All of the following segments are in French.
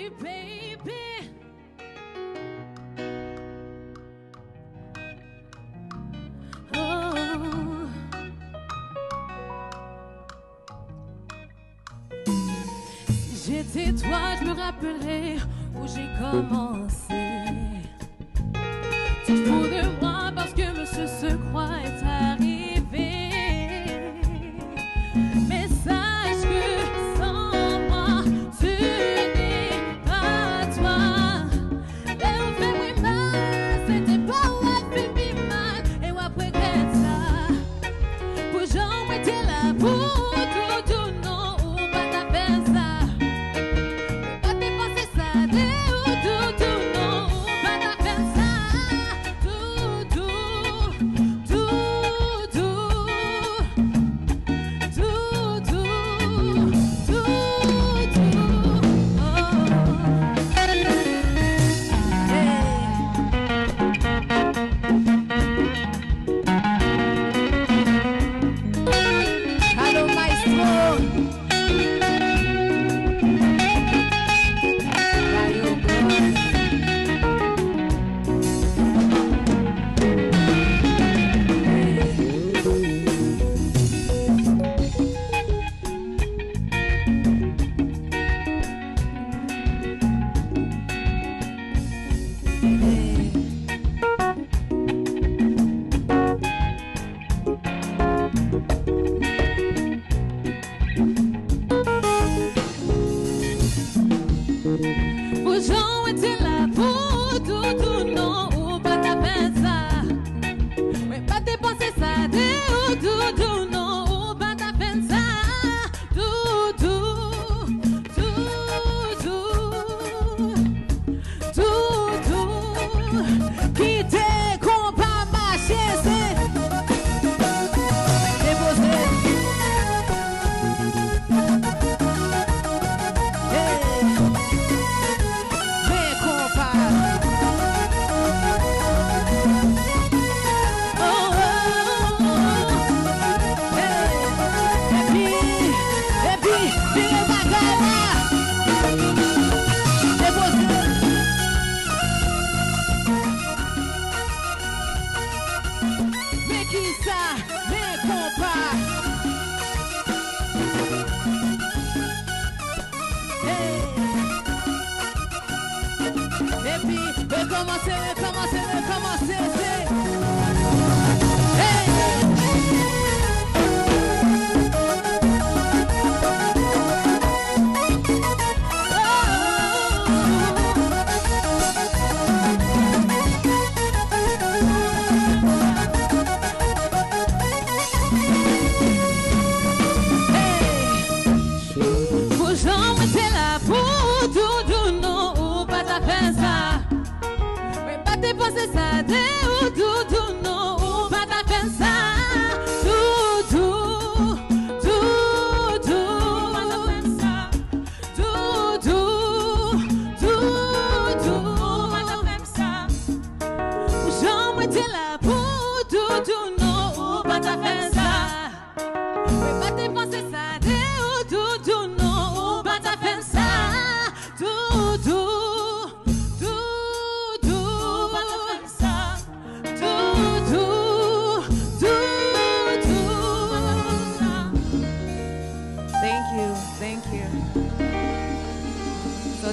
me, baby. Oh. Si j'étais toi, je me rappellerais où j'ai commencé. Tout pour de moi parce que Monsieur se croit est arrivé. Mais sache que sans moi, tu n'es pas toi. Et on fait oui mal, c'était pas où elle fait mi mal. Et on après ça, pour j'en mettais la boue, tout non, ou pas ta faire ça. Pas dépenser ça, tout non, ou pas ta faire ça.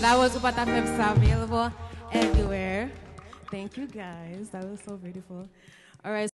That was Upata Femsa, available everywhere. Thank you guys. That was so beautiful. All right.